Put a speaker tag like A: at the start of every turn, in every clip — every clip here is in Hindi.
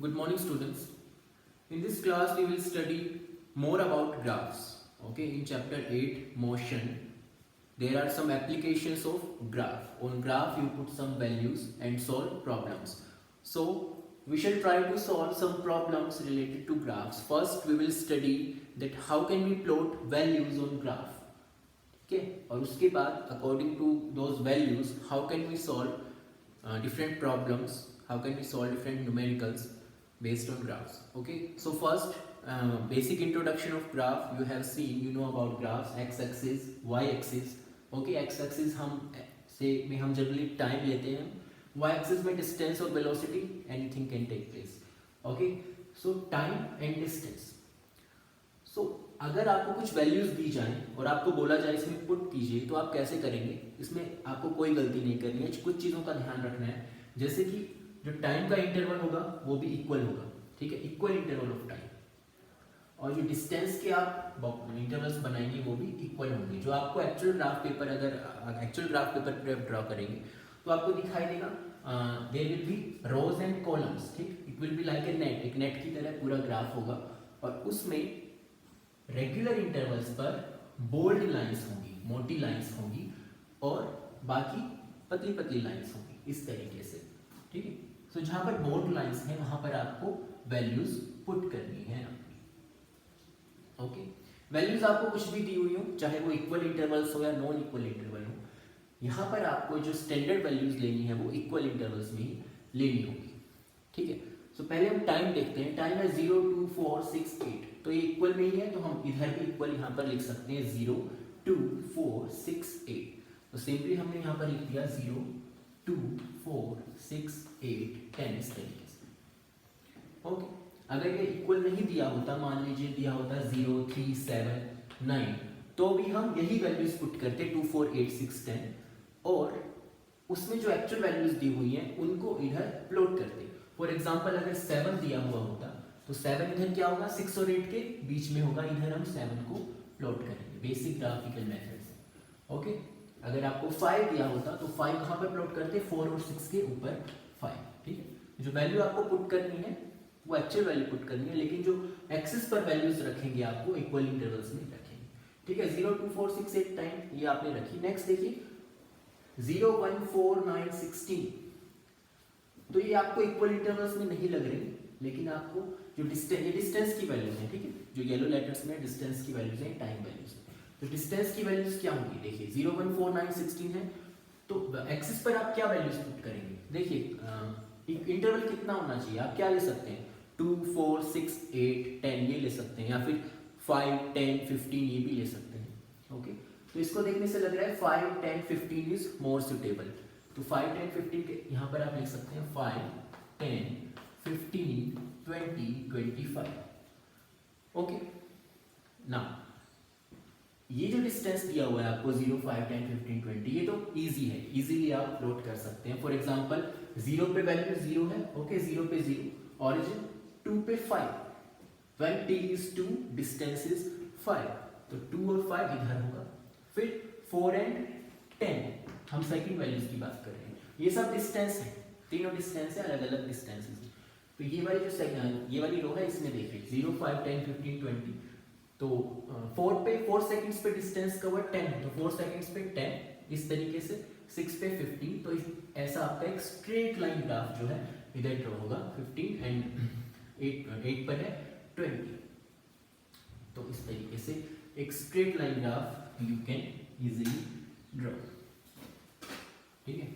A: Good morning, students. In this class, we will study more about graphs. Okay, in chapter 8, motion, there are some applications of graph. On graph, you put some values and solve problems. So, we shall try to solve some problems related to graphs. First, we will study that how can we plot values on graph. Okay, और उसके बाद according to those values, how can we solve different problems, how can we solve different numericals based on graphs. Okay, so first basic introduction of graph. You have seen, you know about graphs, x axis, y axis. Okay, x axis हम जनरली टाइम लेते हैं, y axis में डिस्टेंस और velocity, anything can take place. Okay, so time and distance. So अगर आपको कुछ वैल्यूज दी जाएं और आपको बोला जाए इसमें पुट कीजिए, तो आप कैसे करेंगे? इसमें आपको कोई गलती नहीं करनी है, कुछ चीज़ों का ध्यान रखना है. जैसे कि जो टाइम का इंटरवल होगा वो भी इक्वल होगा. ठीक है, इक्वल इंटरवल ऑफ टाइम. और जो डिस्टेंस के आप इंटरवल्स बनाएंगे वो भी इक्वल होंगे. जो आपको एक्चुअल ग्राफ पेपर, अगर एक्चुअल ग्राफ पेपर पर आप ड्रॉ करेंगे तो आपको दिखाई देगा there will be rows and columns. ठीक, it will be like a net, एक नेट की तरह पूरा ग्राफ होगा और उसमें रेगुलर इंटरवल्स पर बोल्ड लाइंस होंगी, मोटी लाइंस होंगी और बाकी पतली पतली लाइंस होंगी, इस तरीके से. ठीक है, सो जहां पर बोल्ड लाइंस हैं वहां पर आपको वैल्यूज पुट करनी है. ओके, वैल्यूज आपको कुछ भी दी हुई हो, चाहे वो इक्वल इंटरवल्स हो या नॉन इक्वल इंटरवल हो, यहाँ पर आपको जो स्टैंडर्ड वैल्यूज लेनी है वो इक्वल इंटरवल्स में ही लेनी होगी. ठीक है, सो पहले हम टाइम देखते हैं. टाइम है 0, 2, 4, 6, 8. तो ये इक्वल में ही है, तो हम इधर भी इक्वल यहाँ पर लिख सकते हैं 0, 2, 4, 6, 8. तो सिंपली हमने यहाँ पर लिख दिया 0, 2, 4, 6, 8, 10 इस तरीके से. ओके, अगर ये इक्वल नहीं दिया होता, मान लीजिए दिया होता 0, 3, 7, 9, तो भी हम यही वैल्यूज पुट करते 2, 4, 8, 6, 10 और उसमें जो एक्चुअल वैल्यूज दी हुई हैं उनको इधर प्लॉट करते. फॉर एग्जांपल अगर 7 दिया हुआ होता तो 7 इधर क्या होगा, 6 और 8 के बीच में होगा, इधर हम 7 को प्लॉट करेंगे बेसिक ग्राफिकल मेथड से. ओके, अगर आपको 5 दिया होता तो 5 कहाँ पर प्लॉट करते, 4 और 6 के ऊपर 5. ठीक है, जो वैल्यू आपको पुट करनी है वो एक्चुअल वैल्यू पुट करनी है, लेकिन जो एक्सिस पर वैल्यूज रखेंगे आपको इक्वल इंटरवल्स में रखेंगे. ठीक है, 0, 2, 4, 6, 8 टाइम ये आपने रखी. नेक्स्ट देखिए 0, 1, 4, 9, 16. तो ये आपको इक्वल इंटरवल्स में नहीं लग रही, लेकिन आपको जो डिस्टेंस की वैल्यूज है, ठीक है, जो येलो लेटर्स में डिस्टेंस की वैल्यूज है, टाइम वैल्यूज है. तो डिस्टेंस की वैल्यूज क्या होंगी? देखिए 0, 1, 4, 9, 16 है, तो एक्सिस पर आप क्या वैल्यूज पुट करेंगे? देखिए इंटरवल कितना होना चाहिए, आप क्या ले सकते हैं, 2, 4, 6, 8, 10 ये ले सकते हैं, या फिर 5, 10, 15 ये भी ले सकते हैं. ओके, तो इसको देखने से लग रहा है 5, 10, 15 इज मोर सुटेबल. तो 5, 10, 15 के यहाँ पर आप लिख सकते हैं 5, 10, 15, 20, 25. ओके, ना ये जो डिस्टेंस दिया हुआ है आपको 0, 5, 10, 15, 20, ये तो इजी है, इजीली आप प्लॉट कर सकते हैं. फॉर एग्जांपल 0 पे वैल्यू 0 है. ओके, 0 पे 0, ऑरिजिन 2 पे 5, when t is 2 distance is 5, तो 2 और 5 इधर होगा. फिर 4 एंड 10 हम सेकंड वैल्यूज की बात कर रहे हैं. ये सब डिस्टेंस है, तीनों डिस्टेंस है, अलग अलग डिस्टेंसेस. तो ये वाली जो ये वाली रो है इसमें देखिए 0, 5, 10, 15, 20. तो 4 सेकंड्स पे डिस्टेंस कवर 10 है, तो 4 सेकंड्स पे 10 इस तरीके से. 6 पे 15, तो ऐसा आपका एक स्ट्रेट लाइन ग्राफ जो है इधर ड्रॉ होगा. 15 एंड 8 पर है 20. तो इस तरीके से एक straight line graph you can easily draw. ठीक है,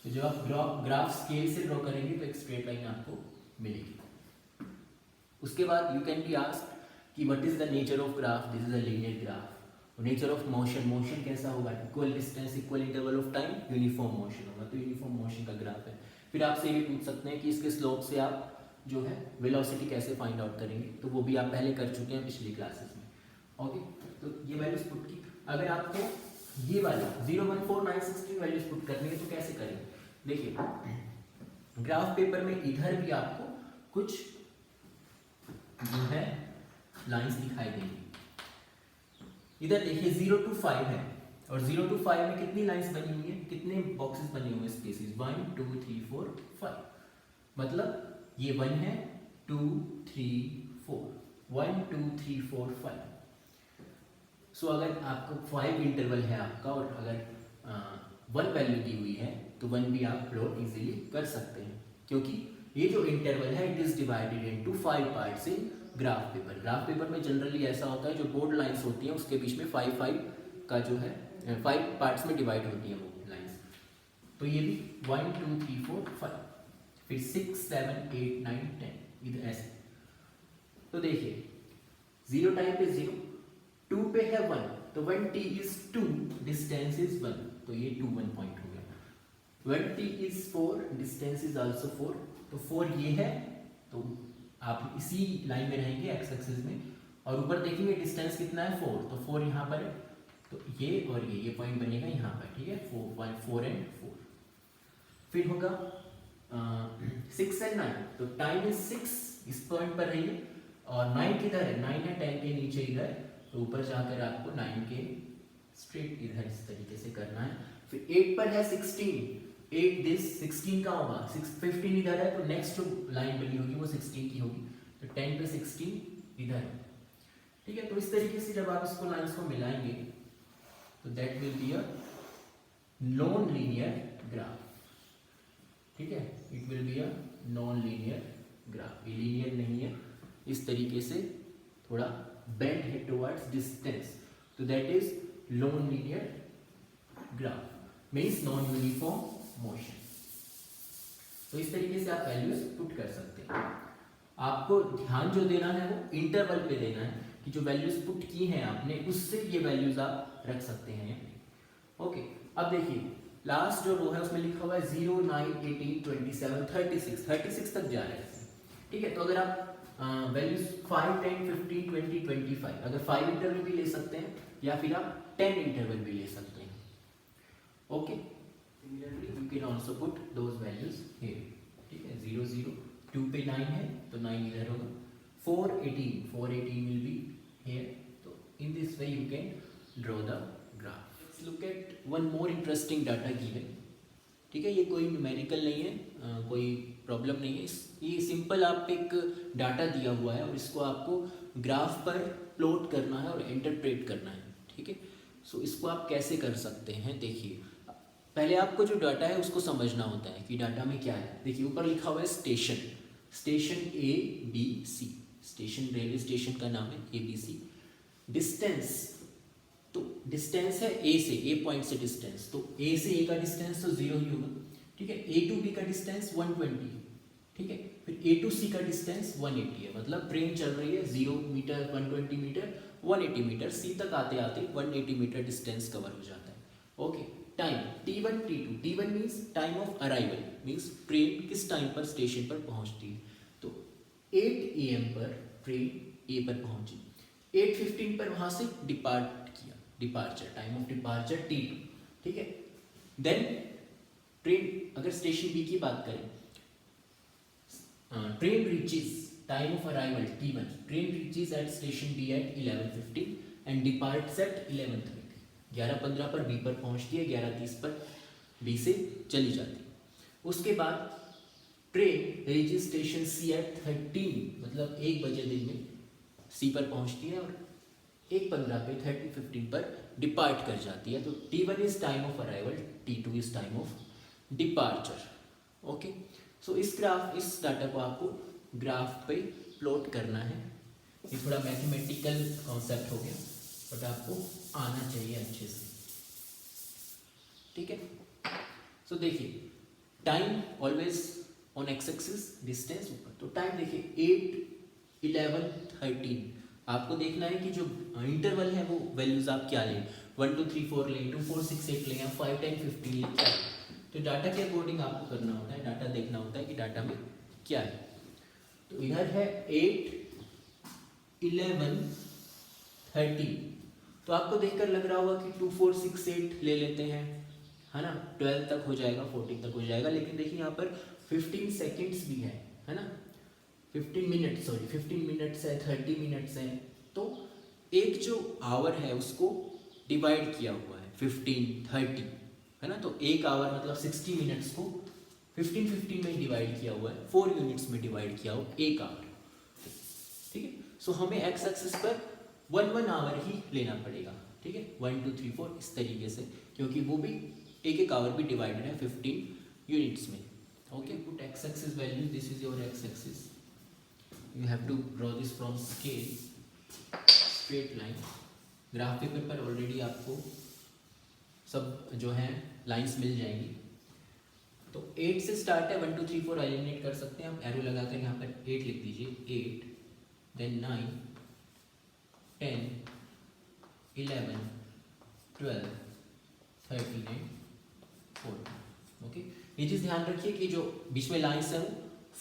A: तो जब आप ग्राफ स्केल से ड्रॉ करेंगे तो एक स्ट्रेट लाइन आपको मिलेगी. उसके बाद यू कैन बी आस्क्ड कि what is the nature of graph. This is a linear graph. Nature of motion, motion कैसा होगा, equal distance, equal interval of time, uniform motion होगा. तो यूनिफॉर्म मोशन का ग्राफ है. फिर आपसे ये पूछ सकते हैं कि इसके स्लोप से आप जो है वेलोसिटी कैसे फाइंड आउट करेंगे, तो वो भी आप पहले कर चुके हैं पिछली क्लासेस में. ओके, तो ये वैल्यूज पुट की. अगर आपको ये वाली 0, 1, 4, 9, 16 वैल्यूज पुट करनी है तो कैसे करेंगे? देखिए ग्राफ पेपर में इधर भी आपको कुछ जो है लाइंस दिखाई देंगी. इधर देखिए 0 to 5 है, और 0 to 5 में कितनी लाइंस बनी हुई है, कितने बॉक्सेस बने हुए हैं, स्पेसेस 1, 2, 3, 4, 5. मतलब ये 1 है, 2 3 4, 1 2 3 4 5। सो अगर आपको 5 इंटरवल है आपका और अगर 1 वैल्यू दी हुई है तो 1 भी आप प्लॉट इजीली कर सकते हैं, क्योंकि ये जो इंटरवल है it is divided into 5 parts in graph paper. Graph paper में जनरली ऐसा होता है, जो बोर्ड लाइंस होती हैं उसके बीच में 5 का जो है 5 पार्ट्स में डिवाइड होती हैं वो लाइंस। तो ये भी 1 2 3 4 5, फिर 6 7 8 9 10 इधर ऐसे। तो देखिए 0 टाइम पे 0, 2 पे है 1, तो 1t is 2, डिस्टेंस इज 1, तो ये 2 1 पॉइंट हो गया। 1t is 4, distance is also 4, तो 4 ये है, तो आप इसी लाइन में रहेंगे एक्स एक्सिस में, और ऊपर देखेंगे डिस्टेंस कितना है 4, तो 4 यहाँ पर है, तो ये और ये पॉइंट बनेगा यहाँ पर, ठीक है, 4 एंड 4। फिर होगा 6 एंड 9, तो टाइम इज 6 इस पॉइंट पर रहिए, और 9 किधर है, 9 है 10 के नीचे इधर, तो ऊपर जाकर आपको 9 के स्ट्रेट इधर इस तरीके से करना है। फिर 8 पर है 16, 8 दिस 16 का होगा, 15 इधर है, तो नेक्स्ट जो लाइन बनी होगी वो 16 की होगी, तो 10 पे 16 इधर है, ठीक है। तो इस तरीके से जब आप इसको लाइंस को मिलाएंगे तो that will be a non linear graph, ठीक है, it will be a non linear graph, ये लीनियर नहीं है, इस तरीके से थोड़ा बेंड है टुवर्ड्स डिस्टेंस, तो that is non linear graph, means non uniform motion. तो इस तरीके से आप वैल्यूज पुट कर सकते हैं। आपको ध्यान जो देना है वो इंटरवल पे देना है, कि जो वैल्यूज पुट की हैं आपने उससे ये वैल्यूज आप रख सकते हैं। ओके, अब देखिए लास्ट जो रो है उसमें लिखा हुआ है 0 9 18 27 36 तक जा रहे हैं, ठीक है। तो अगर आप वैल्यूज 5 10 15 20 25, अगर 5 इंटरवल भी ले सकते हैं या फिर आप 10 इंटरवल भी ले सकते हैं। Okay, similarly you can also put those values here, ठीक है। 0 0, 2 पे 9 है तो 9 इधर होगा, 4 18 विल बी हियर, तो in this way you can draw the graph. Let's look at one more interesting data given, ठीक है। ये कोई न्यूमेरिकल नहीं है, कोई प्रॉब्लम नहीं है, ये सिंपल आप एक डाटा दिया हुआ है और इसको आपको ग्राफ पर प्लॉट करना है और इंटरप्रेट करना है, ठीक है। सो इसको आप कैसे कर सकते हैं, देखिए पहले आपको जो डाटा है उसको समझना होता है कि डाटा में क्या है। देखिए ऊपर लिखा हुआ है station ABC, station railway station का नाम है ABC। डिस्टेंस, तो डिस्टेंस है A से, A पॉइंट से डिस्टेंस, तो A से A का डिस्टेंस तो 0 ही होगा, ठीक है। A to B का डिस्टेंस 120, ठीक है। फिर A to C का डिस्टेंस 180 है, मतलब ट्रेन चल रही है 0 मीटर 120 मीटर 180 मीटर, C तक आते आते 180 मीटर डिस्टेंस कवर हो जाता है। Okay, time T1 T2, T1 means time of arrival, means train किस टाइम पर स्टेशन पर पहुंचती है, तो 8 AM पर ट्रेन A पर पहुंची, 8:15 पर वहां से डिपार्ट किया, departure, time of departure T2, ठीक है। देन ट्रेन, अगर स्टेशन बी की बात करें, train reaches, time of arrival T1, train reaches at station B at 11:15 and departs at 11:30, 11:15 पर बी पर पहुंचती है, 11:30 पर बी से चली जाती है। उसके बाद ट्रेन रीचेज स्टेशन सी एट 13, मतलब 1 बजे दिन में सी पर पहुंचती है और 1:15 पे 30:15 पर डिपार्ट कर जाती है। तो T1 is time of arrival, T2 is time of departure. Okay, so इस डाटा को आपको ग्राफ पे प्लॉट करना है। ये थोड़ा मैथमेटिकल कॉन्सेप्ट हो गया, बट आपको आना चाहिए अच्छे से, ठीक है। सो देखिए time always on x axis, distance ऊपर, तो टाइम देखिए 8 11 13, आपको देखना है कि जो इंटरवल है वो वैल्यूज आप क्या लें, 1 2 3 4 लें, 2 4 6 8 लें या 5 10 15 लें, क्या है। तो डाटा के अकॉर्डिंग आपको करना होता है, डाटा देखना होता है कि डाटा में क्या है। तो इधर है 8 11 13, तो आपको देखकर लग रहा होगा कि 2 4 6 8 ले लेते हैं, है ना, 12 तक हो जाएगा, 14 तक हो जाएगा, लेकिन देखिए यहाँ पर 15 सेकेंड्स भी है ना, 15 मिनट्स है, 30 मिनट्स है, तो एक जो आवर है उसको डिवाइड किया हुआ है 15 30, है ना, तो एक आवर मतलब 60 मिनट्स को 15 में डिवाइड किया हुआ है, 4 यूनिट्स में डिवाइड किया हुआ 1 आवर, ठीक है। सो हमें एक्स एक्सिस पर 1 आवर ही लेना पड़ेगा, ठीक है, 1 2 3 4 इस तरीके से, क्योंकि वो भी एक आवर भी डिवाइडेड है 15 यूनिट्स में। Okay, put X axis value, this is your X axis, you have to draw this from scale, straight line. Graph paper पर ऑलरेडी आपको सब जो है लाइंस मिल जाएंगी। तो 8 से स्टार्ट है, 1 2 3 4 एलिमिनेट कर सकते हैं आप, एरो लगाकर यहाँ पर 8 लिख दीजिए, 8 देन 9 10 11 12 13 एंड 14। ओके, ये चीज़ ध्यान रखिए कि जो बीच में लाइंस है वो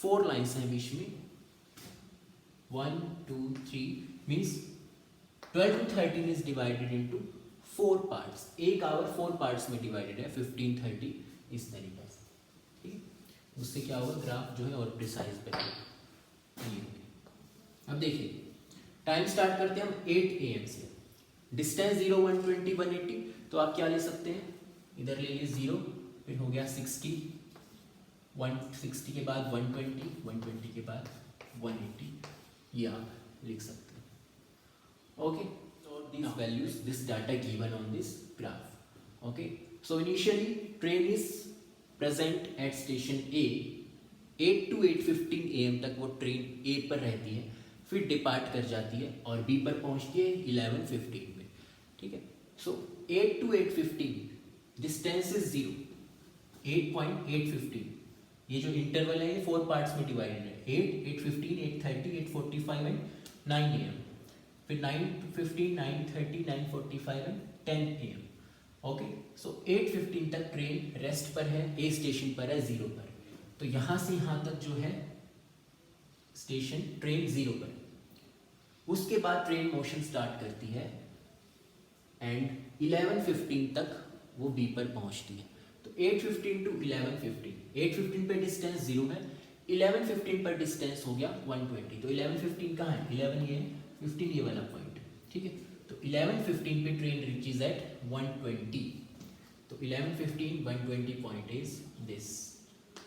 A: 4 लाइंस हैं बीच में, 1 2 3 means 12 to 13 is divided into 4 parts, 1 hour 4 parts में डिवाइडेड है, 15 30 इस तरीके से, ठीक है। उससे क्या होगा, ग्राफ जो है और प्रिसाइज बनेगा। अब देखिए, टाइम स्टार्ट करते हैं हम 8 AM से, डिस्टेंस 0 120 180, तो आप क्या ले सकते हैं, इधर ले लिए 0, फिर हो गया 60, 160 के बाद 120, 120 के बाद 180, ये आप लिख सकते हैं। Okay, so these values, this data given on this graph. Okay, so initially train is present at station A, 8 to 8:15 AM तक वो ट्रेन A पर रहती है, फिर डिपार्ट कर जाती है और B पर पहुंचती है 11:15 पे, ठीक है। सो 8 to 8:15 डिस्टेंस इज 0, 8.815, ये जो इंटरवल है ये 4 पार्ट्स में डिवाइडेड है, 8 8:15 8:30 8:45 एंड 9 AM, फिर 9:15 9:30 9:45 एंड 10 AM। ओके, सो 8:15 तक ट्रेन रेस्ट पर है, ए स्टेशन पर है 0 पर, तो यहाँ से यहाँ तक जो है स्टेशन ट्रेन 0 पर, उसके बाद ट्रेन मोशन स्टार्ट करती है एंड 11:15 तक वो बी पर पहुंचती है। तो 8:15 टू 11:15, 8:15 पे डिस्टेंस 0 है, 11:15 पर डिस्टेंस हो गया 120, तो 11:15 कहाँ है, 11 ये है, 15 ये वाला पॉइंट, ठीक है। तो 11:15 पे ट्रेन रीचेज एट 120, तो 11:15 120 पॉइंट इज दिस,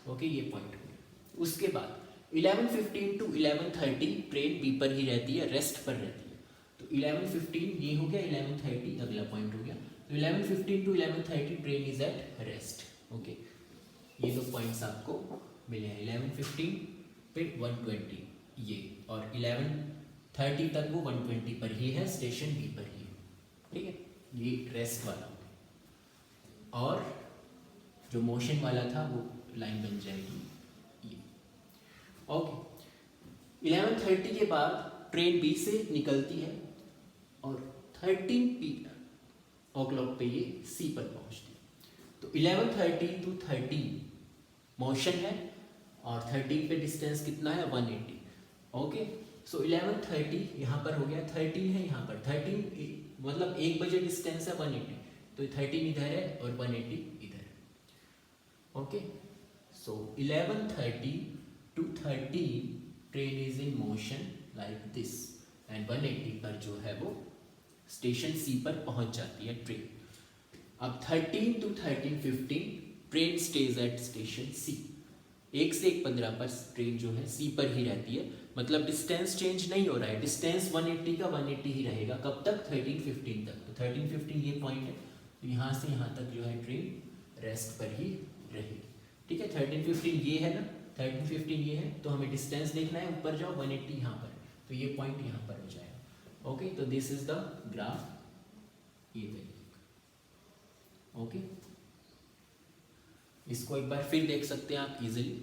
A: ओके, ये पॉइंट हो गया। उसके बाद 11:15 टू 11:30 ट्रेन बी पर ही रहती है, रेस्ट पर रहती है, तो 11:15 ये हो गया, 11:30 अगला पॉइंट हो गया, तो 11:15 to 11:30 train is at rest. Okay, ये दो पॉइंट्स आपको मिले हैं, 11:15 पे 120 ये, और 11:30 तक वो 120 पर ही है, स्टेशन बी पर ही है, ठीक है, ये रेस्ट वाला। और जो मोशन वाला था वो लाइन बन जाएगी ये। ओके, 11:30 के बाद ट्रेन बी से निकलती है और 13 o'clock पे ये सी पर पहुंचती है। तो 11:30 to 13 मोशन है और 13 पे डिस्टेंस कितना है, 180। ओके, सो 11:30 यहाँ पर हो गया, 13 है यहाँ पर, 13 मतलब 1 बजे डिस्टेंस है 180, तो 13 इधर है और 180 इधर है। Okay, so 11:30 to 13 train is in motion like this and 180 पर जो है वो स्टेशन सी पर पहुंच जाती है ट्रेन। अब 13 to 13:15 train stays at station C, 1 से 1:15 पर ट्रेन जो है सी पर ही रहती है, मतलब डिस्टेंस चेंज नहीं हो रहा है, डिस्टेंस 180 का 180 ही रहेगा, कब तक, 13:15 तक। तो 13:15 ये पॉइंट है, तो यहाँ से यहाँ तक जो है ट्रेन रेस्ट पर ही रहेगी, ठीक है। 13:15 ये है ना, 13:15 ये है, तो हमें डिस्टेंस देखना है, ऊपर जाओ 180 यहाँ पर, तो ये पॉइंट यहाँ पर हो जाएगा। ओके, तो दिस इज द ग्राफ, ये देखिए। ओके, इसको एक बार फिर देख सकते हैं आप इजीली।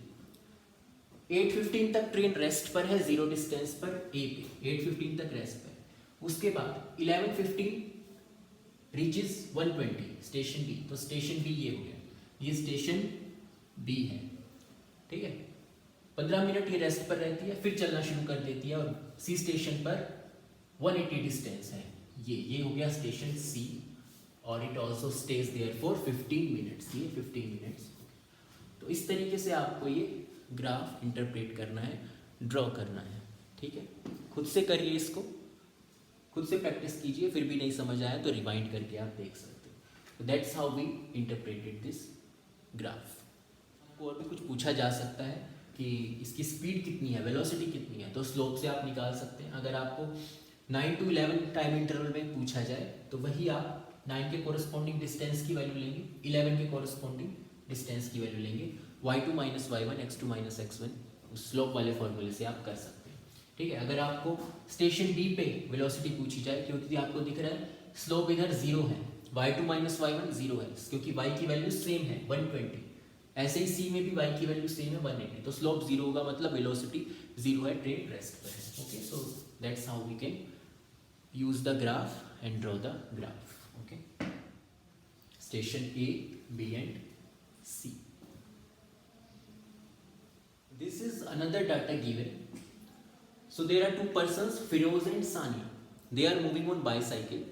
A: 8:15 तक ट्रेन रेस्ट पर है, 0 डिस्टेंस पर ए पे, 8:15 तक रेस्ट पर। उसके बाद 11:15 रीचेस 120 स्टेशन बी, तो स्टेशन बी ये हो गया, ये स्टेशन बी है, ठीक है। 15 मिनट ये रेस्ट पर रहती है, फिर चलना शुरू कर देती है और सी स्टेशन पर 180 डिस्टेंस है, ये हो गया स्टेशन सी, और it also stays there for 15 minutes, ये 15 मिनट्स। तो इस तरीके से आपको ये ग्राफ इंटरप्रेट करना है, ड्रॉ करना है, ठीक है। खुद से करिए इसको, खुद से प्रैक्टिस कीजिए, फिर भी नहीं समझ आया तो रिवाइंड करके आप देख सकते हो। That's how we interpreted this graph. आपको और भी कुछ पूछा जा सकता है कि इसकी स्पीड कितनी है, वेलोसिटी कितनी है, तो स्लोप से आप निकाल सकते हैं। अगर आपको 9 to 11 टाइम इंटरवल में पूछा जाए तो वही आप 9 के कोरस्पॉन्डिंग डिस्टेंस की वैल्यू लेंगे, 11 के कोरस्पॉन्डिंग डिस्टेंस की वैल्यू लेंगे, y2 minus y1 x2 minus x1, उस स्लोप वाले फॉर्मूले से आप कर सकते हैं। ठीक है, अगर आपको स्टेशन बी पे वेलोसिटी पूछी जाए, क्योंकि आपको दिख रहा है स्लोप इधर 0 है, y2 माइनस y1 0 है, क्योंकि y की वैल्यू सेम है 120, ऐसे ही सी में भी y की वैल्यू सेम है 180, तो स्लोप 0 होगा, मतलब वेलोसिटी 0 है, ट्रेन रेस्ट पर है। Okay, so that's how we can use the graph and draw the graph. Okay, station A, B and C. This is another data given. So there are two persons, Firoz and Sania. They are moving on bicycle.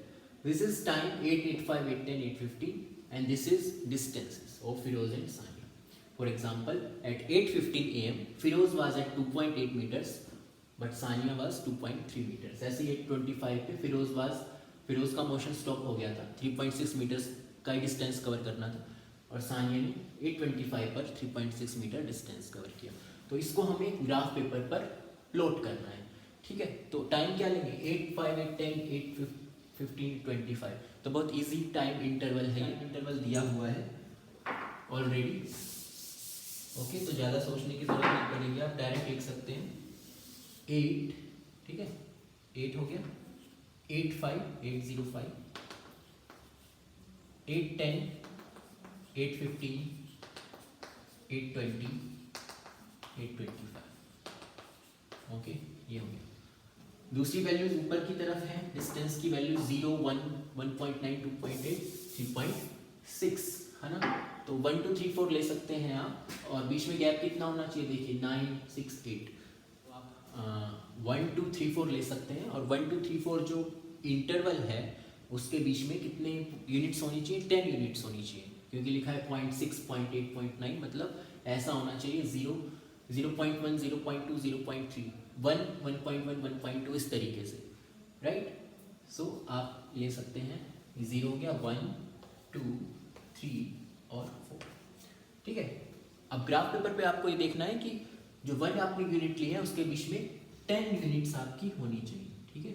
A: This is time 8:85, 8:10, 8:15, and this is distances of Firoz and Sania. For example, at 8:15 a.m. Firoz was at 2.8 meters. But Sania was 2.3 meters. ऐसे ही 8:25 पे फिरोज का मोशन स्टॉप हो गया था, 3.6 मीटर्स का ही डिस्टेंस कवर करना था, और सानिया ने 8:25 पर 3.6 मीटर डिस्टेंस कवर किया। तो इसको हमें ग्राफ पेपर पर प्लॉट करना है। ठीक है, तो टाइम क्या लेंगे, 8, 5, 8, 10, 8, 15, 25, तो बहुत ईजी टाइम इंटरवल है, इंटरवल दिया हुआ है ऑलरेडी। ओके, तो ज़्यादा सोचने की जरूरत नहीं पड़ेगी, आप डायरेक्ट लिख सकते हैं 8, ठीक है, 8 हो गया, 8:05, 8:05, 8:10, 8:15, 8:20, 8:25। ओके, ये हो गया। दूसरी वैल्यूज ऊपर की तरफ है, डिस्टेंस की वैल्यू 0, 1, 1.9, 2.8, 3.6 है ना, तो 1, 2, 3, 4 ले सकते हैं आप, और बीच में गैप कितना होना चाहिए, देखिए 9, 6, 8, 1, 2, 3, 4 ले सकते हैं, और 1, 2, 3, 4 जो इंटरवल है उसके बीच में कितने यूनिट्स होनी चाहिए, 10 यूनिट्स होनी चाहिए, क्योंकि लिखा है 0.6, 0.8, 0.9, मतलब ऐसा होना चाहिए 0, 0.1, 0.2, 0.3, 1, 1.1, 1.2, इस तरीके से, राइट। सो आप ले सकते हैं 0 हो गया, 1, 2, 3 और 4। ठीक है, अब ग्राफ पेपर पे आपको ये देखना है कि जो 1 आपने यूनिट ली है उसके बीच में 10 यूनिट्स आपकी होनी चाहिए। ठीक है,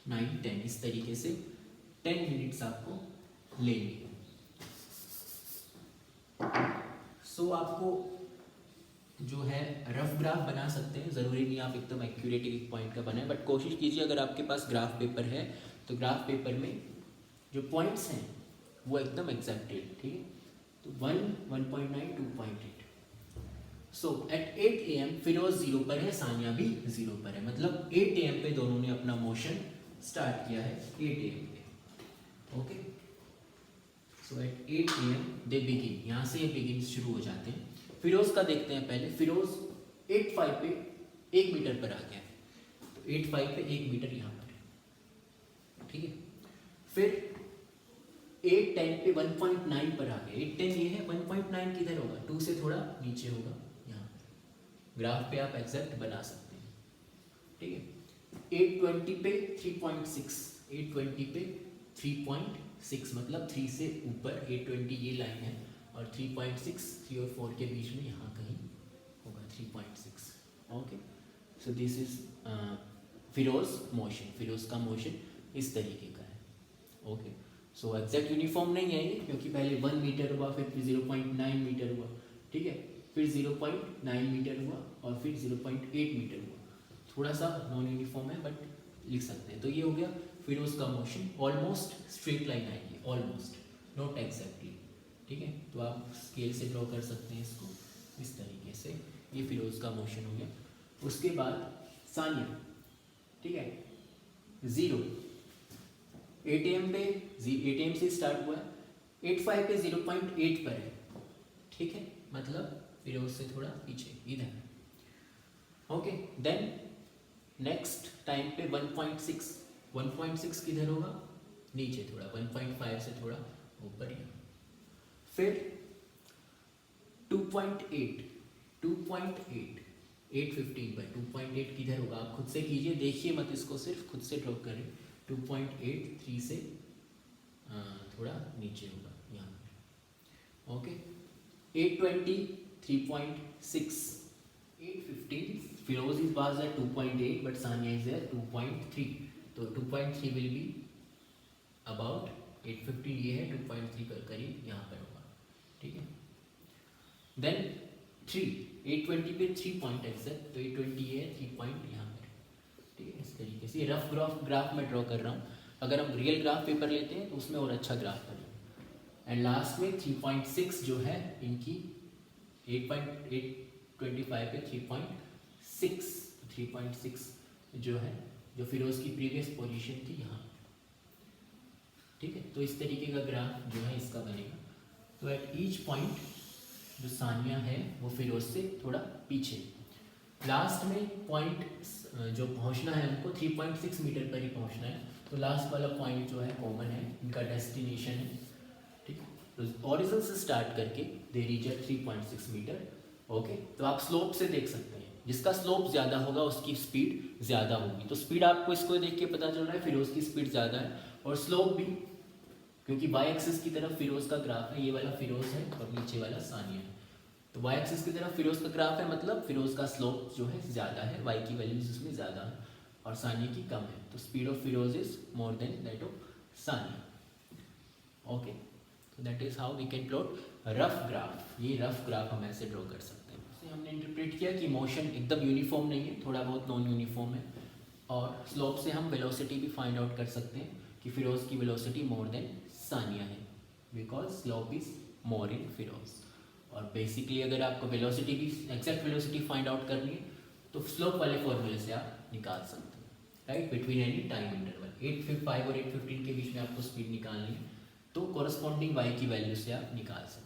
A: 9, 10, इस तरीके से 10 यूनिट्स आपको लेनी है। सो आपको जो है रफ ग्राफ बना सकते हैं, ज़रूरी नहीं आप एकदम एक्यूरेट एक पॉइंट का बनाएं, बट कोशिश कीजिए अगर आपके पास ग्राफ पेपर है तो ग्राफ पेपर में जो पॉइंट्स हैं वो एकदम एग्जैक्टेड। ठीक है, तो 1, 1.9, 2.8। सो एट 8 AM फिरोज 0 पर है, सानिया भी 0 पर है, मतलब 8 AM पे दोनों ने अपना मोशन स्टार्ट किया है, 8 AM पे। Okay, so at 8 AM they begin, यहाँ से ये बिगिन शुरू हो जाते हैं। फिरोज का देखते हैं पहले, फिरोज 8:5 पे 1 मीटर पर आ गया है, तो 8:5 पे 1 मीटर यहाँ पर है। ठीक है, फिर 8:10 पे 1.9 पर आ गया, 8:10 ये है, 1.9 किधर होगा, 2 से थोड़ा नीचे होगा, ग्राफ पे आप एग्जैक्ट बना सकते हैं। ठीक है, 8:20 पे 3.6, 8:20 पे 3.6, मतलब 3 से ऊपर 8:20 ये लाइन है, और 3.6 3 और 4 के बीच में यहाँ कहीं होगा 3.6। Okay, so this is Firoz motion, Firoz का मोशन इस तरीके का है। ओके, सो एग्जैक्ट यूनिफॉर्म नहीं है ये, क्योंकि पहले 1 मीटर हुआ, फिर 0.9 मीटर हुआ, ठीक है, फिर 0.9 मीटर हुआ, और फिर 0.8 मीटर हुआ, थोड़ा सा नॉन यूनिफॉर्म है बट लिख सकते हैं। तो ये हो गया फिरोज का मोशन, ऑलमोस्ट स्ट्रेट लाइन आएगी, ऑलमोस्ट, नॉट एग्जैक्टली। ठीक है, तो आप स्केल से ड्रॉ कर सकते हैं इसको इस तरीके से, ये फिरोज का मोशन हो गया। उसके बाद सानिया, ठीक है, 0, 8 AM पे 8 AM से स्टार्ट हुआ है, 8:05 पे 0.8 पर है। ठीक है, मतलब फिरोज से थोड़ा पीछे इधर। ओके, देन नेक्स्ट टाइम पे 1.6, 1.6 किधर होगा, नीचे थोड़ा, 1.5 से थोड़ा ऊपर यहाँ। फिर 2.8, 2.8, 8:15 पर 2.8 किधर होगा, आप खुद से कीजिए, देखिए मत इसको, सिर्फ खुद से ड्रॉ करें। 2.8 3 से थोड़ा नीचे होगा यहाँ पर। Okay, 820 3.6, 815 Firoz is was at 2.8 but Sania is at 2.3, तो 2.3 will be about 815 ये है, 2.3 कर करीब यहाँ पर होगा, ठीक है। देन 3, 820 पे 3 पॉइंट एग्जैक्ट, तो 820 ये है 3 पॉइंट यहाँ पर, ठीक है। इस तरीके से ये रफ ग्राफ मैं ड्रॉ कर रहा हूँ। अगर हम रियल ग्राफ पेपर लेते हैं तो उसमें और अच्छा ग्राफ बनेगा। एंड लास्ट में 3.6 जो है इनकी 8.825 पे 3.6, 3.6 जो है जो फिरोज की प्रीवियस पोजीशन थी यहाँ, ठीक है। तो इस तरीके का ग्राफ जो है इसका बनेगा। तो एट ईच पॉइंट जो सानिया है वो फिरोज से थोड़ा पीछे, लास्ट में पॉइंट जो पहुंचना है उनको 3.6 मीटर पर ही पहुंचना है, तो लास्ट वाला पॉइंट जो है कॉमन है, इनका डेस्टिनेशन है, ठीक है। तो ओरिजिन से स्टार्ट करके they reach at 3.6 meter, okay. तो आप स्लोप से देख सकते हैं, जिसका स्लोप ज़्यादा होगा उसकी स्पीड ज़्यादा होगी। तो स्पीड आपको इसको देख के पता चल रहा है फिरोज की स्पीड ज़्यादा है, और स्लोप भी, क्योंकि वाई एक्सिस की तरफ फिरोज का ग्राफ है, ये वाला फिरोज है और नीचे वाला सानिया है। तो वाई एक्सिस की तरफ फिरोज का ग्राफ है, मतलब फिरोज का स्लोप जो है ज़्यादा है, वाई की वैल्यूज उसमें ज़्यादा है और सानिया की कम है। तो speed of Firoz is more than that of Sania, okay. तो that is how we can plot rough graph. ये रफ ग्राफ हम ऐसे ड्रॉ कर सकते हैं। इससे हमने इंटरप्रेट किया कि मोशन एकदम यूनिफॉर्म नहीं है, थोड़ा बहुत नॉन यूनिफॉर्म है, और स्लोप से हम वेलोसिटी भी फाइंड आउट कर सकते हैं कि फिरोज की वेलोसिटी मोर देन सानिया है, बिकॉज स्लोप इज मोर इन फिरोज। और बेसिकली अगर आपको वेलोसिटी भी एग्जैक्ट वेलोसिटी फाइंड आउट करनी है तो स्लोप वाले फॉर्मूले से आप निकाल सकते हैं, right, between any time interval. 8:05 और 8:15 के बीच में आपको स्पीड निकालनी है, तो कॉरस्पॉन्डिंग वाई की वैल्यू से आप निकाल सकते हैं।